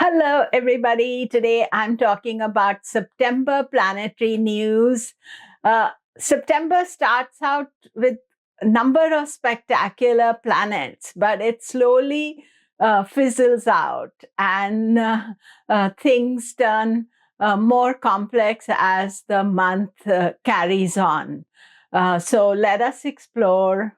Hello, everybody. Today I'm talking about September planetary news. September starts out with a number of spectacular planets, but it slowly fizzles out and things turn more complex as the month carries on. So let us explore.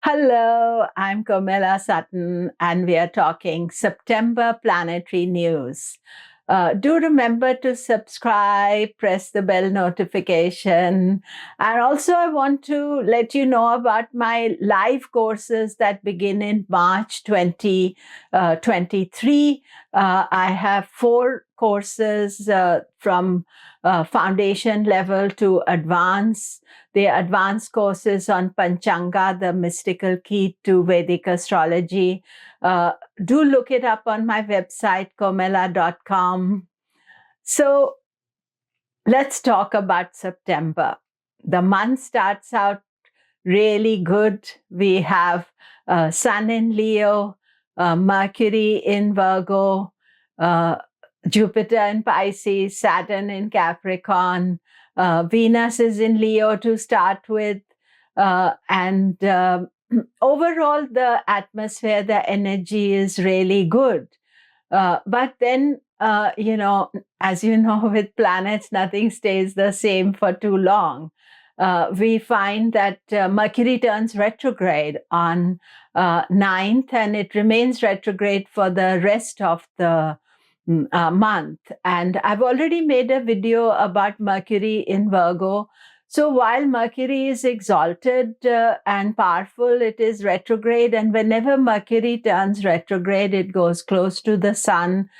Hello, I'm Komilla Sutton, and we are talking September planetary news. Do remember to subscribe, press the bell notification. And also, I want to let you know about my live courses that begin in March 2023. I have 4 courses from foundation level to advanced. The advanced courses on Panchanga, the mystical key to Vedic astrology. Do look it up on my website, komilla.com. So let's talk about September. The month starts out really good. We have Sun in Leo, Mercury in Virgo, Jupiter in Pisces, Saturn in Capricorn. Venus is in Leo to start with. And overall, the atmosphere, the energy is really good. But then, as you know, with planets, nothing stays the same for too long. We find that Mercury turns retrograde on 9th, and it remains retrograde for the rest of the month. And I've already made a video about Mercury in Virgo. So while Mercury is exalted and powerful, it is retrograde. And whenever Mercury turns retrograde, it goes close to the sun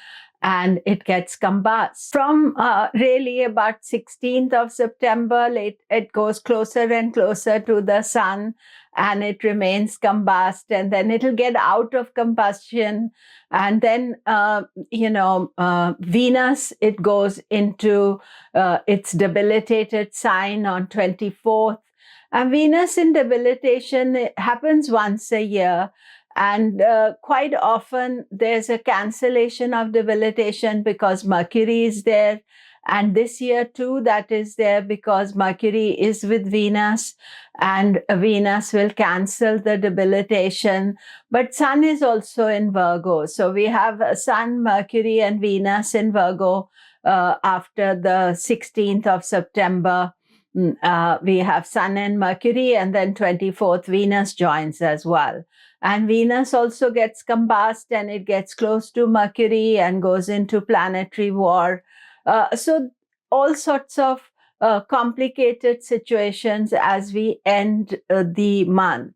and it gets combust. From really about 16th of September, it goes closer and closer to the sun and it remains combust, and then it'll get out of combustion. And then, Venus, it goes into its debilitated sign on 24th. And Venus in debilitation, it happens once a year. And quite often there's a cancellation of debilitation because Mercury is there. And this year too, that is there because Mercury is with Venus, and Venus will cancel the debilitation. But Sun is also in Virgo. So we have Sun, Mercury, and Venus in Virgo after the 16th of September. We have Sun and Mercury, and then 24th, Venus joins as well. And Venus also gets combust and it gets close to Mercury and goes into planetary war. So all sorts of complicated situations as we end the month.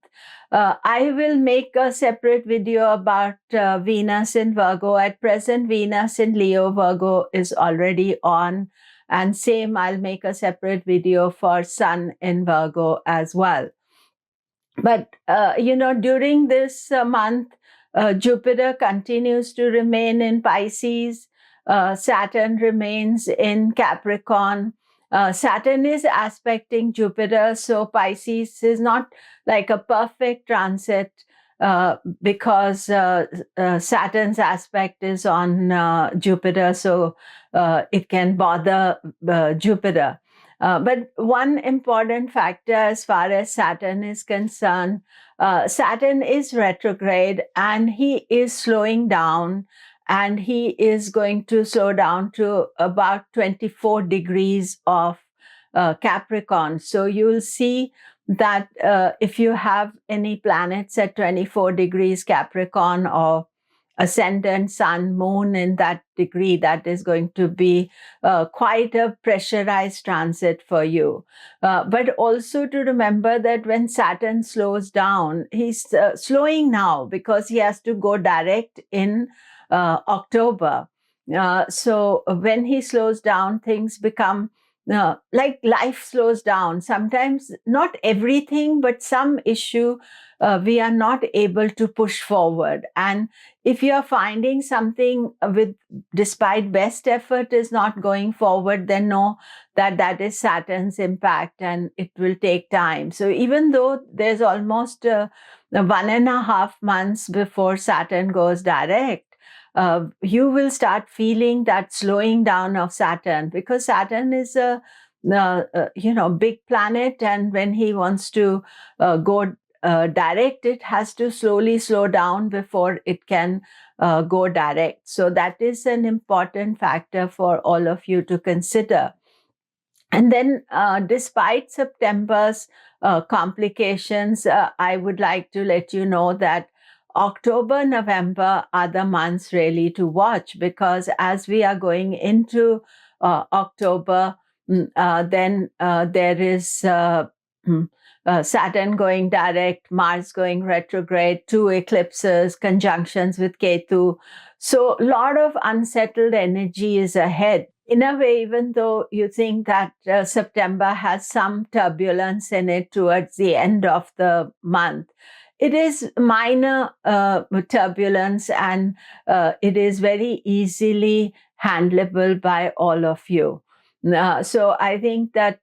I will make a separate video about Venus in Virgo. At present, Venus in Leo Virgo is already on. And same, I'll make a separate video for Sun in Virgo as well. But, during this month, Jupiter continues to remain in Pisces. Saturn remains in Capricorn. Saturn is aspecting Jupiter, so Pisces is not like a perfect transit because Saturn's aspect is on Jupiter, so it can bother Jupiter. But one important factor as far as Saturn is concerned, Saturn is retrograde and he is slowing down, and he is going to slow down to about 24 degrees of Capricorn. So you'll see that if you have any planets at 24 degrees Capricorn or ascendant, sun, moon in that degree, that is going to be quite a pressurized transit for you. But also to remember that when Saturn slows down, he's slowing now because he has to go direct in October. So when he slows down, things become like life slows down. Sometimes not everything, but some issue we are not able to push forward. And if you're finding something despite best effort is not going forward, then know that that is Saturn's impact and it will take time. So even though there's almost 1.5 months before Saturn goes direct, you will start feeling that slowing down of Saturn, because Saturn is a big planet, and when he wants to go direct, it has to slowly slow down before it can go direct. So that is an important factor for all of you to consider. And then despite September's complications, I would like to let you know that October, November are the months really to watch, because as we are going into October, then there is Saturn going direct, Mars going retrograde, 2 eclipses, conjunctions with Ketu. So a lot of unsettled energy is ahead. In a way, even though you think that September has some turbulence in it towards the end of the month, it is minor turbulence, and it is very easily handleable by all of you. So I think that,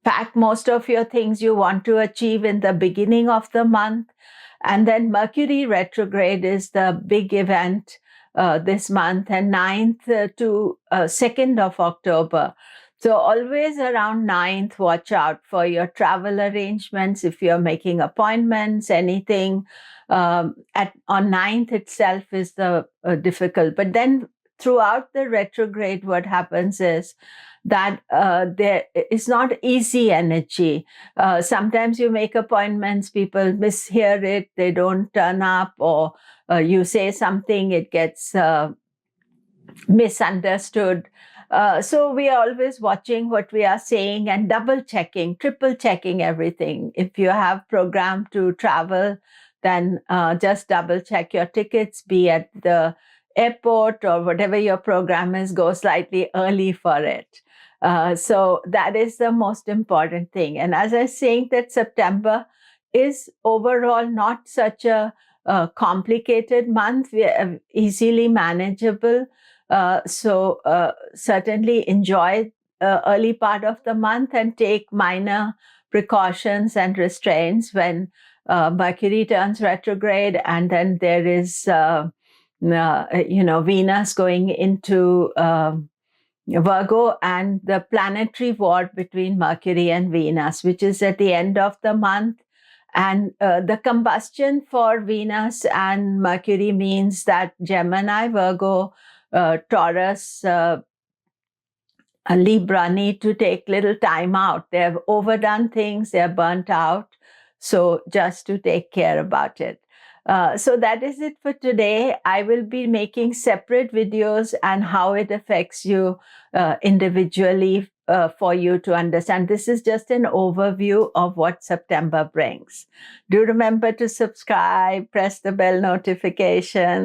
pack most of your things you want to achieve in the beginning of the month. And then Mercury retrograde is the big event this month, and 9th to 2nd of October. So always around 9th, watch out for your travel arrangements. If you're making appointments, anything on 9th itself is the difficult. But then throughout the retrograde, what happens is that there is not easy energy. Sometimes you make appointments, people mishear it, they don't turn up, or you say something, it gets misunderstood. So we are always watching what we are saying and double checking, triple checking everything. If you have programmed to travel, then just double check your tickets, be at the airport or whatever your program is, go slightly early for it. So that is the most important thing. And as I was saying, that September is overall not such a complicated month, easily manageable. So certainly enjoy early part of the month and take minor precautions and restraints when Mercury turns retrograde, and then there is Venus going into Virgo, and the planetary war between Mercury and Venus, which is at the end of the month. And the combustion for Venus and Mercury means that Gemini, Virgo, Taurus, Libra need to take little time out. They have overdone things, they're burnt out. So just to take care about it. So that is it for today. I will be making separate videos on how it affects you individually for you to understand. This is just an overview of what September brings. Do remember to subscribe, press the bell notification.